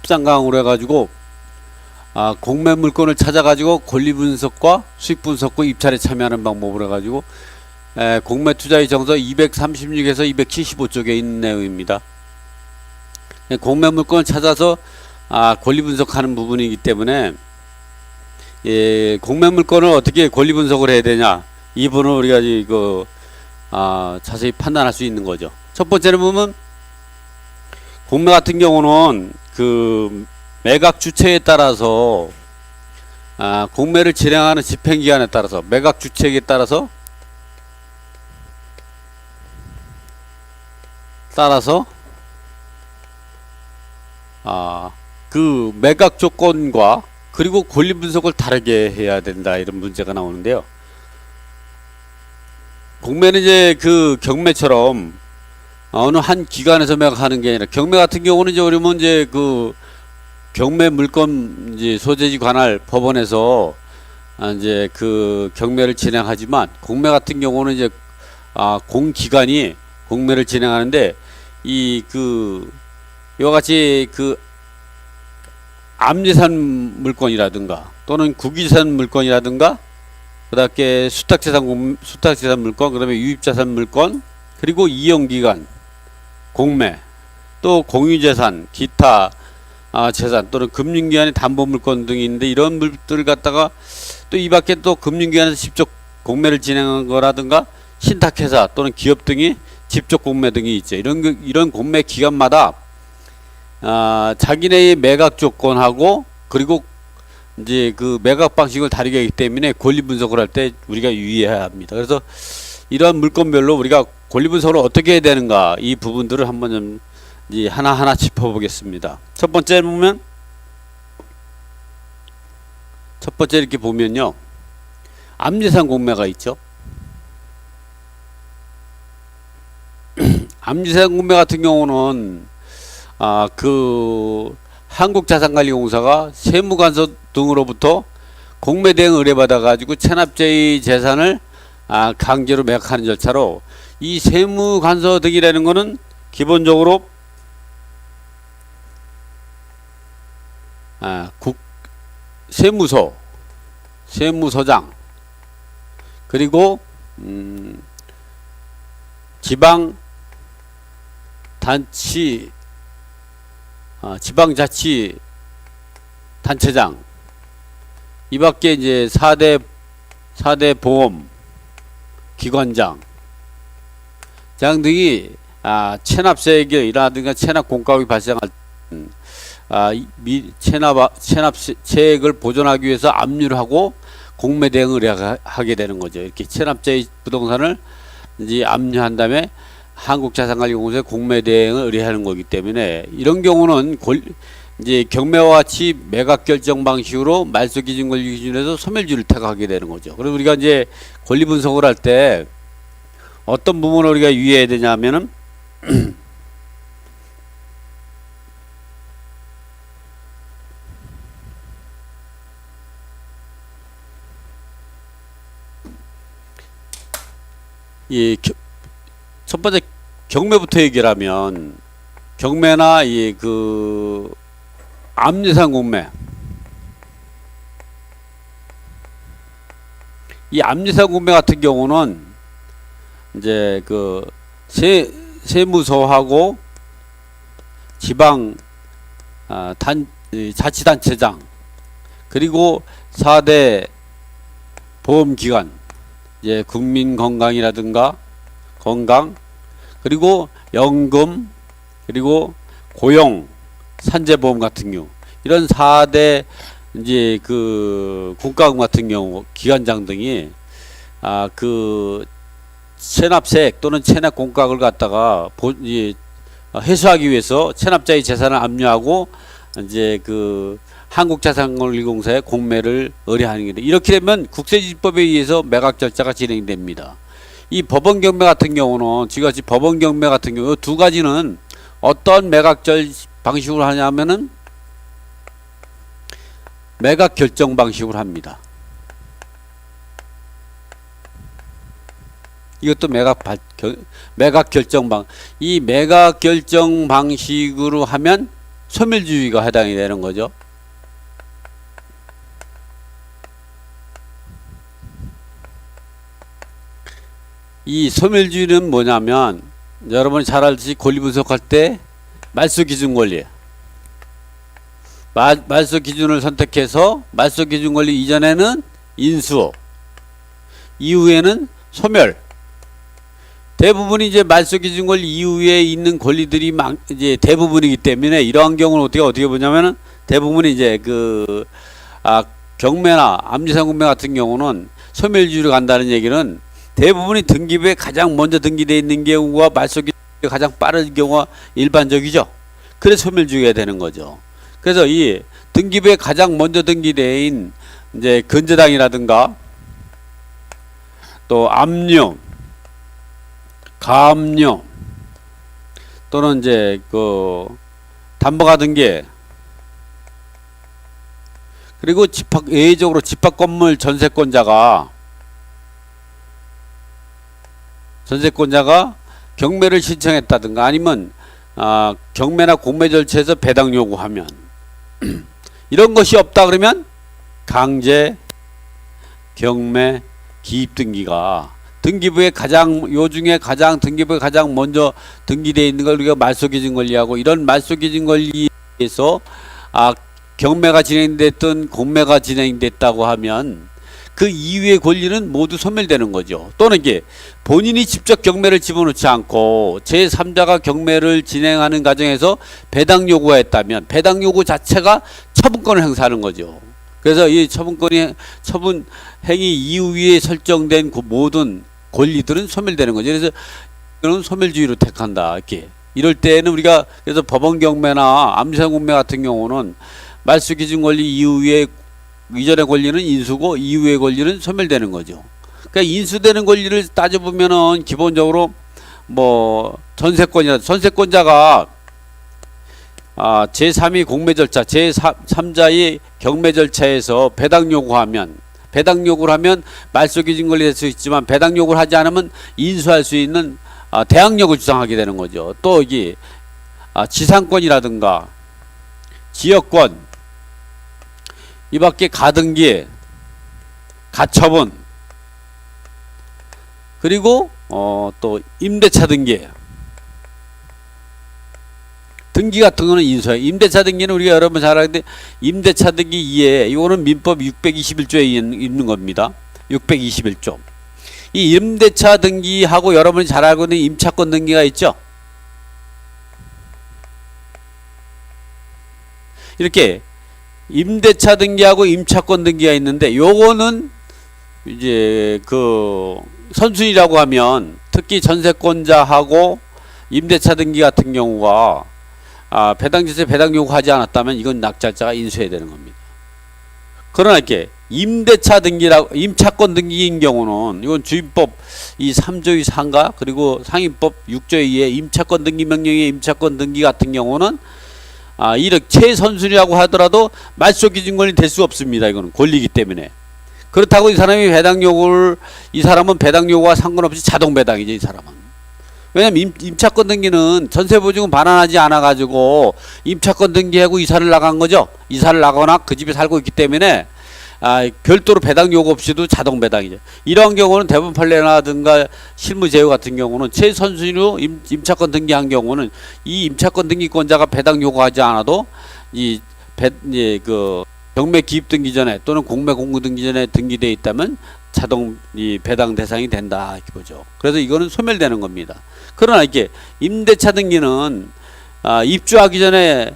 13강으로 해가지고 공매 물건을 찾아가지고 권리 분석과 수익 분석과 입찰에 참여하는 방법으로 해가지고 공매 투자의 정서 236에서 275쪽에 있는 내용입니다. 공매 물건을 찾아서 권리 분석하는 부분이기 때문에 공매 물건을 어떻게 권리 분석을 해야 되냐, 이 부분을 우리가 이거 자세히 판단할 수 있는 거죠. 첫 번째는 보면 공매 같은 경우는 그 매각 주체에 따라서 공매를 진행하는 집행기간에 따라서 매각 주체에 따라서 그 매각 조건과 그리고 권리 분석을 다르게 해야 된다, 이런 문제가 나오는데요. 공매는 이제 그 경매처럼 어느 한 기관에서 매각하는 게 아니라, 경매 같은 경우는 이제 우리면 이제 그 경매 물건 이제 소재지 관할 법원에서 이제 그 경매를 진행하지만, 공매 같은 경우는 이제 공기관이 공매를 진행하는데, 이와 같이 그 암예산 물건이라든가 또는 국유재산 물건이라든가, 그다음에 수탁재산 물건, 그다음에 유입자산 물건, 그리고 이용기간 공매, 또 공유재산, 기타 재산 또는 금융기관의 담보물건 등이 있는데, 이런 물들을 갖다가 또 이 밖에 또 금융기관에서 직접 공매를 진행한 거라든가, 신탁회사 또는 기업 등이 직접 공매 등이 있죠. 이런 공매 기간마다 자기네의 매각 조건하고 그리고 이제 그 매각 방식을 다르게 하기 때문에 권리 분석을 할 때 우리가 유의해야 합니다. 그래서 이러한 물건별로 우리가 권리 분석을 어떻게 해야 되는가, 이 부분들을 한번 좀 이제 하나하나 짚어보겠습니다. 첫 번째 이렇게 보면요, 암예산 공매가 있죠. 암예산 공매 같은 경우는 그 한국자산관리공사가 세무관서 등으로부터 공매 대행 의뢰받아 가지고 체납자의 재산을 강제로 매각하는 절차로, 이 세무관서 등이라는 거는 기본적으로 세무서장, 그리고 지방자치단체장, 이 밖에 이제 4대 보험 기관장 등이 체납세액이라든가 체납 공과금이 발생할 체납세액을 보존하기 위해서 압류를 하고 공매 대행을 하게 되는 거죠. 이렇게 체납자의 부동산을 이제 압류한 다음에 한국자산관리공사에 공매 대행을 의뢰하는 거기 때문에, 이런 경우는 이제 경매와 같이 매각 결정 방식으로 말소 기준 권리 기준에서 소멸주를 택하게 되는 거죠. 그래서 우리가 이제 권리 분석을 할 때 어떤 부분을 우리가 유의해야 되냐면은 첫 번째 경매부터 얘기를 하면, 경매나 그 암예산 공매, 이 암예산 공매 같은 경우는 이제 그 세무서하고 지방 자치단체장, 그리고 4대 보험기관, 이제 국민건강이라든가 건강, 그리고 연금, 그리고 고용, 산재보험 같은 경우, 이런 4대 이제 그 국가금 같은 경우 기관장 등이 그 체납세액 또는 체납 공과금을 갖다가 회수하기 위해서 체납자의 재산을 압류하고 이제 그 한국자산관리공사에 공매를 의뢰하는 게 돼. 이렇게 되면 국세지법에 의해서 매각 절차가 진행됩니다. 이 법원 경매 같은 경우는, 지금같이 법원 경매 같은 경우 두 가지는 어떤 매각절 방식으로 하냐면은 매각 결정 방식으로 합니다. 이것도 매각 결정 방식으로 하면 소멸주의가 해당이 되는 거죠. 이 소멸주의는 뭐냐면 여러분이 잘 알듯이 권리 분석할 때 말소 기준 권리, 말소 기준을 선택해서 말소 기준 권리 이전에는 인수, 이후에는 소멸. 대부분이 이제 말소 기준 권리 이후에 있는 권리들이 이제 대부분이기 때문에 이러한 경우는 어떻게 보냐면은 대부분이 이제 경매나 암지상 공매 같은 경우는 소멸주의로 간다는 얘기는 대부분이 등기부에 가장 먼저 등기되어 있는 경우가 말소 기준이 가장 빠른 경우가 일반적이죠. 그래서 소멸주의가 되는 거죠. 그래서 이 등기부에 가장 먼저 등기된 이제 근저당이라든가 또 압류, 가압류 또는 이제 담보가 등기 그리고 예외적으로 집합건물 전세권자가 경매를 신청했다든가 아니면 경매나 공매 절차에서 배당 요구하면 이런 것이 없다 그러면 강제 경매 기입 등기가 등기부에 요중에 등기부에 가장 먼저 등기되어 있는 걸 우리가 말소 기준 권리하고 이런 말소 기준 권리에서 경매가 진행됐든 공매가 진행됐다고 하면 그 이후의 권리는 모두 소멸되는 거죠. 또는 이게 본인이 직접 경매를 집어넣지 않고 제3자가 경매를 진행하는 과정에서 배당 요구가 했다면 배당 요구 자체가 처분권을 행사하는 거죠. 그래서 이 처분 행위 이후에 설정된 모든 권리들은 소멸되는 거죠. 그래서 이거는 소멸주의로 택한다. 이렇게. 이럴 때는 우리가 그래서 법원 경매나 암지상 공매 같은 경우는 말소 기준 권리 이전의 권리는 인수고 이후의 권리는 소멸되는 거죠. 그러니까 인수되는 권리를 따져보면은 기본적으로 전세권자가 제3위 공매 절차, 제3자의 경매 절차에서 배당 요구를 하면 말소 기준 권리 될 수 있지만 배당 요구를 하지 않으면 인수할 수 있는 대항력을 주장하게 되는 거죠. 또 이게 지상권이라든가 지역권 이 밖에 가등기, 가처분, 그리고 또 임대차 등기 같은 거는 인수해요. 임대차 등기는 우리가 여러분 잘 아는데 임대차 등기 2에 이거는 민법 621조에 있는 겁니다. 621조. 이 임대차 등기하고 여러분이 잘 알고 있는 임차권 등기가 있죠. 이렇게 임대차 등기하고 임차권 등기가 있는데 요거는 이제 선순위라고 하면 특히 전세권자하고 임대차 등기 같은 경우가 배당제세 배당 요구하지 않았다면 이건 낙찰자가 인수해야 되는 겁니다. 그러나 이렇게 임차권 등기인 경우는 이건 주임법 이 3조 2상가 그리고 상임법 6조 2의 임차권 등기 명령의 임차권 등기 같은 경우는 이렇게 최선순위라고 하더라도 말소 기준권이 될 수 없습니다. 이거는 권리이기 때문에. 그렇다고 이 사람은 배당 요구와 상관없이 자동 배당이죠. 이 사람은. 왜냐면 임차권 등기는 전세보증은 반환하지 않아가지고 임차권 등기하고 이사를 나간 거죠. 이사를 나거나 그 집에 살고 있기 때문에 별도로 배당 요구 없이도 자동 배당이죠. 이런 경우는 대부분 판례라든가 실무 제휴 같은 경우는 최선순위로 임차권 등기한 경우는 이 임차권 등기권자가 배당 요구하지 않아도 경매 기입 등기 전에 또는 공매 공고 등기 전에 등기되어 있다면 자동 배당 대상이 된다 이렇게 보죠. 그래서 이거는 소멸되는 겁니다. 그러나 이게 임대차 등기는 입주하기 전에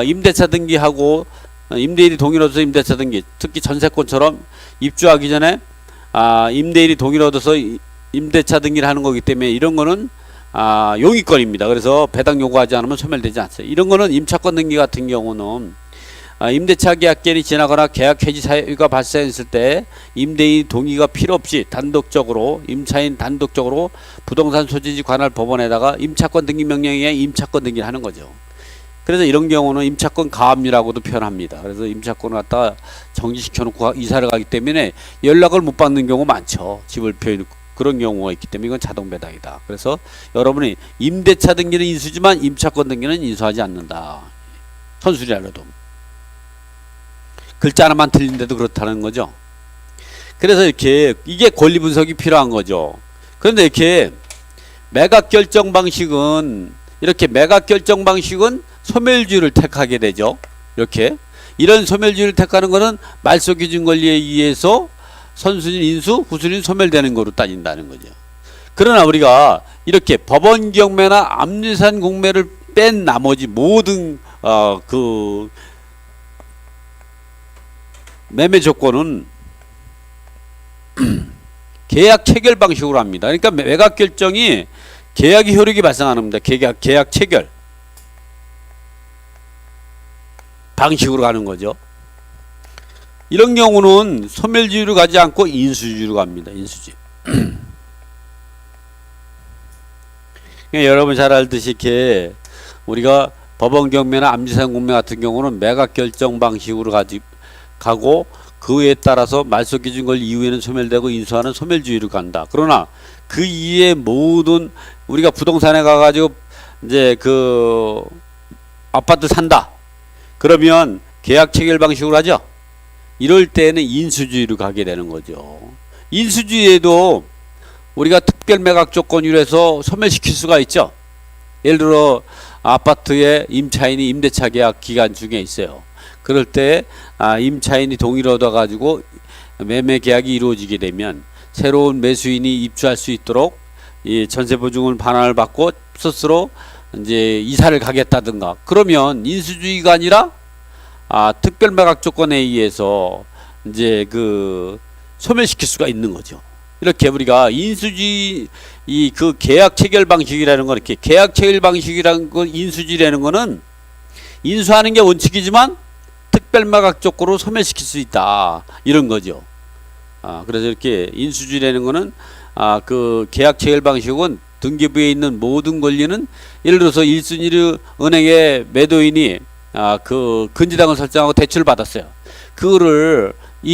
임대차 등기하고 임대인이 동의를 얻어서 임대차 등기, 특히 전세권처럼 입주하기 전에 임대인이 동의를 얻어서 임대차 등기를 하는 거기 때문에 이런 거는 용의권입니다. 그래서 배당 요구하지 않으면 소멸되지 않습니다. 이런 거는 임차권 등기 같은 경우는 임대차 계약 기간이 지나거나 계약 해지 사유가 발생했을 때 임대인 동의가 필요 없이 임차인 단독적으로 부동산 소지지 관할 법원에다가 임차권 등기 명령에 의해 임차권 등기를 하는 거죠. 그래서 이런 경우는 임차권 가압류라고도 표현합니다. 그래서 임차권을 갖다가 정지시켜 놓고 이사를 가기 때문에 연락을 못 받는 경우 많죠. 집을 비워놓고 그런 경우가 있기 때문에 이건 자동 배당이다. 그래서 여러분이 임대차 등기는 인수지만 임차권 등기는 인수하지 않는다. 선순위라도. 글자 하나만 틀린데도 그렇다는 거죠. 그래서 이렇게 이게 권리 분석이 필요한 거죠. 그런데 이렇게 매각 결정 방식은 소멸주의를 택하게 되죠. 이렇게 이런 소멸주의를 택하는 것은 말소 기준 권리에 의해서 선순위 인수, 후순위 소멸되는 거로 따진다는 거죠. 그러나 우리가 이렇게 법원 경매나 압류산 공매를 뺀 나머지 모든 그 매매 조건은 계약 체결 방식으로 합니다. 그러니까 매각 결정이 계약의 효력이 발생하는 겁니다. 계약 체결 방식으로 가는 거죠. 이런 경우는 소멸주의로 가지 않고 인수주의로 갑니다. 인수주의. 여러분 잘 알듯이 이렇게 우리가 법원 경매나 압류산 공매 같은 경우는 매각 결정 방식으로 가고 그에 따라서 말소 기준 권리 이후에는 소멸되고 인수하는 소멸주의로 간다. 그러나 그 이외의 모든 우리가 부동산에 가가지고 이제 그 아파트 산다. 그러면 계약 체결 방식으로 하죠. 이럴 때는 인수주의로 가게 되는 거죠. 인수주의에도 우리가 특별 매각 조건으로 해서 소멸시킬 수가 있죠. 예를 들어 아파트에 임차인이 임대차 계약 기간 중에 있어요. 그럴 때 임차인이 동의를 얻어가지고 매매 계약이 이루어지게 되면 새로운 매수인이 입주할 수 있도록 이 전세보증을 반환을 받고 스스로 이제 이사를 가겠다든가 그러면 인수주의가 아니라 특별매각 조건에 의해서 이제 그 소멸시킬 수가 있는 거죠. 이렇게 우리가 인수주의 그 계약 체결 방식이라는 거 이렇게 계약 체결 방식이라는 거 인수주의라는 거는 인수하는 게 원칙이지만 특별매각 조건으로 소멸시킬 수 있다 이런 거죠. 그래서 이렇게 인수주의라는 거는 그 계약 체결 방식은 등기부에 있는 모든 권리는 예를 들어서 1순위로 은행의 매도인이 그 근저당을 설정하고 대출을 받았어요. 그거를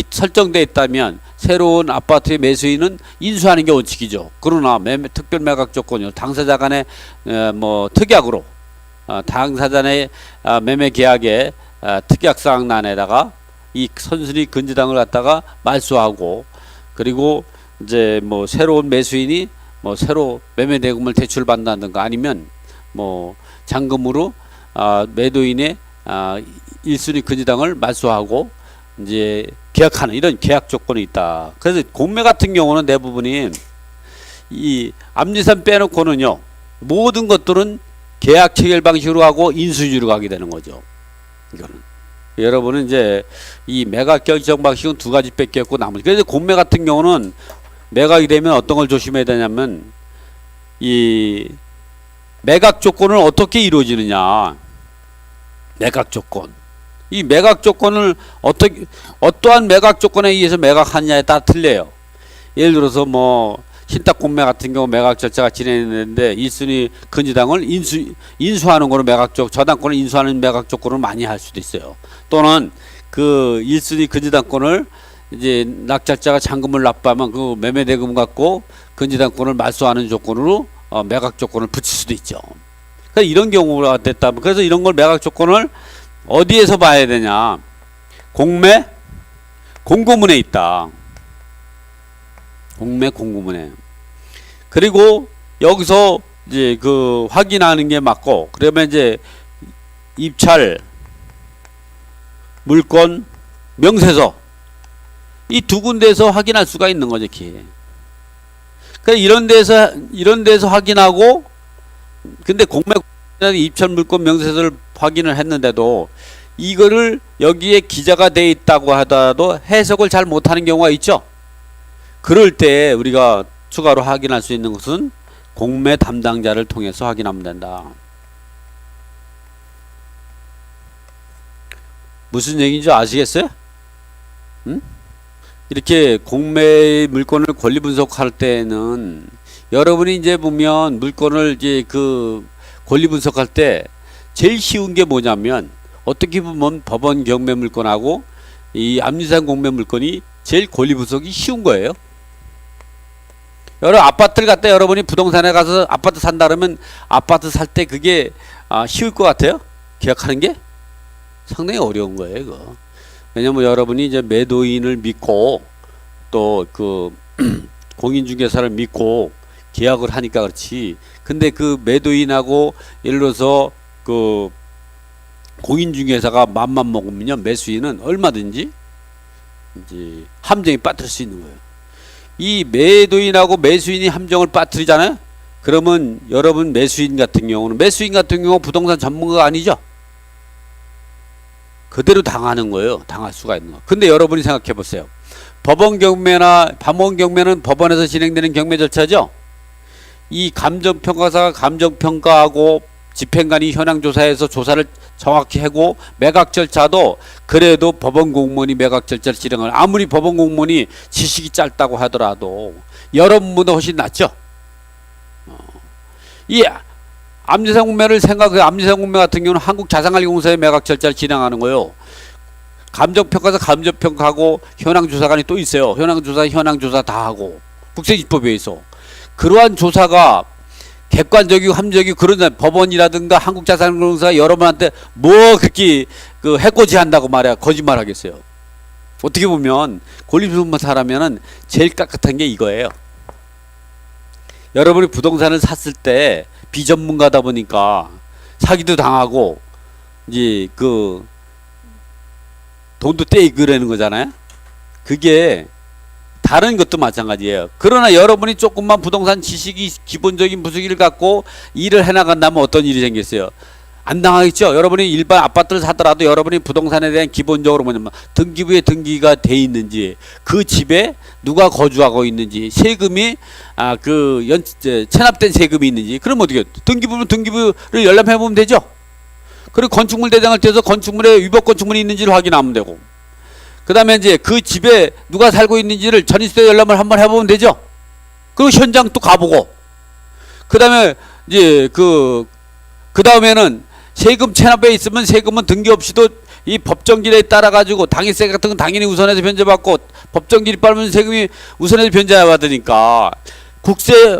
설정돼 있다면 새로운 아파트의 매수인은 인수하는 게 원칙이죠. 그러나 특별매각 조건이요. 당사자 간의 뭐 특약으로 당사자 의 매매 계약에 특약사항란에다가 이 선순위 근저당을 갖다가 말소하고 그리고 이제 뭐 새로운 매수인이 뭐 새로 매매 대금을 대출받는다든가 아니면 뭐 잔금으로 매도인의 1순위 근저당을 말소하고 이제 계약하는 이런 계약 조건이 있다. 그래서 공매 같은 경우는 대부분이 이 압류산 빼놓고는요 모든 것들은 계약 체결 방식으로 하고 인수주의로 가게 되는 거죠. 이거는 여러분은 이제 이 매각 결정 방식은 두 가지밖에 없고 나머지 그래서 공매 같은 경우는 매각이 되면 어떤 걸 조심해야 되냐면 이 매각 조건을 어떻게 이루어지느냐. 매각 조건. 이 매각 조건을 어떠한 매각 조건에 의해서 매각하느냐에 따라 틀려요. 예를 들어서 뭐 신탁 공매 같은 경우 매각 절차가 진행되는데 1순위 근저당을 인수하는 거로 저당권을 인수하는 매각 조건을 많이 할 수도 있어요. 또는 그 1순위 근저당권을 이제 낙찰자가 잔금을 납부하면 그 매매 대금 갖고 근저당권을 말소하는 조건으로 매각 조건을 붙일 수도 있죠. 그래서 이런 경우가 됐다면 그래서 이런 걸 매각 조건을 어디에서 봐야 되냐? 공매 공고문에 있다. 공매 공고문에. 그리고 여기서 이제 그 확인하는 게 맞고 그러면 이제 입찰 물건 명세서 이 두 군데에서 확인할 수가 있는 거죠. 그러니까 이런 데서 확인하고 근데 공매 입찰 물건 명세서를 확인을 했는데도 이거를 여기에 기재가 돼 있다고 하더라도 해석을 잘 못하는 경우가 있죠. 그럴 때 우리가 추가로 확인할 수 있는 것은 공매 담당자를 통해서 확인하면 된다. 무슨 얘기인지 아시겠어요? 응? 이렇게 공매 물건을 권리 분석할 때는 여러분이 이제 보면 물건을 이제 그 권리 분석할 때 제일 쉬운 게 뭐냐면 어떻게 보면 법원 경매 물건하고 이 압류산 공매 물건이 제일 권리 분석이 쉬운 거예요. 여러 아파트를 갖다 여러분이 부동산에 가서 아파트 산다 그러면 아파트 살 때 그게 쉬울 것 같아요? 계약하는 게? 상당히 어려운 거예요, 이거. 왜냐면 여러분이 이제 매도인을 믿고 또 그 공인중개사를 믿고 계약을 하니까 그렇지. 근데 그 매도인하고 예를 들어서 그 공인중개사가 맘만 먹으면요, 매수인은 얼마든지 이제 함정에 빠뜨릴 수 있는 거예요. 이 매도인하고 매수인이 함정을 빠뜨리잖아요. 그러면 여러분 매수인 같은 경우 부동산 전문가가 아니죠. 그대로 당하는 거예요. 당할 수가 있는 거. 근데 여러분이 생각해 보세요. 법원 경매는 법원에서 진행되는 경매 절차죠. 이 감정평가사가 감정평가하고 집행관이 현황조사해서 조사를 정확히 하고 매각 절차도 그래도 법원 공무원이 매각 절차를 진행을, 아무리 법원 공무원이 지식이 짧다고 하더라도 여러분보다 훨씬 낫죠. 이 암지상 공매를 암지상 공매 같은 경우는 한국자산관리공사의 매각 절차를 진행하는 거예요. 감정평가사 감정평가하고 현황조사관이 또 있어요. 현황조사 다 하고 국세지법에 있어. 그러한 조사가 객관적이고 합리적이고 그런 법원이라든가 한국자산관리공사 여러분한테 뭐 그렇게 그 해코지 한다고 말이야. 거짓말 하겠어요. 어떻게 보면 권리소문사라면은 제일 깍깍한 게 이거예요. 여러분이 부동산을 샀을 때 비전문가다 보니까 사기도 당하고 이제 그 돈도 떼이 그러는 거잖아요. 그게 다른 것도 마찬가지예요. 그러나 여러분이 조금만 부동산 지식이 기본적인 부수기를 갖고 일을 해나간다면 어떤 일이 생겼어요? 안 당하겠죠. 여러분이 일반 아파트를 사더라도 여러분이 부동산에 대한 기본적으로 뭐냐면 등기부에 등기가 돼 있는지, 그 집에 누가 거주하고 있는지, 세금이 체납된 세금이 있는지, 그럼 어떻게 등기부를 열람해 보면 되죠. 그리고 건축물 대장을 떼서 건축물에 위법 건축물이 있는지를 확인하면 되고, 그 다음에 이제 그 집에 누가 살고 있는지를 전입세 열람을 한번 해보면 되죠. 그리고 현장 또 가보고, 그 다음에 이제 그 다음에는 세금 체납에 있으면 세금은 등기 없이도 이 법정길에 따라 가지고 당일세 같은 건 당연히 우선해서 변제받고, 법정길이 빠르면 세금이 우선해서 변제받으니까 국세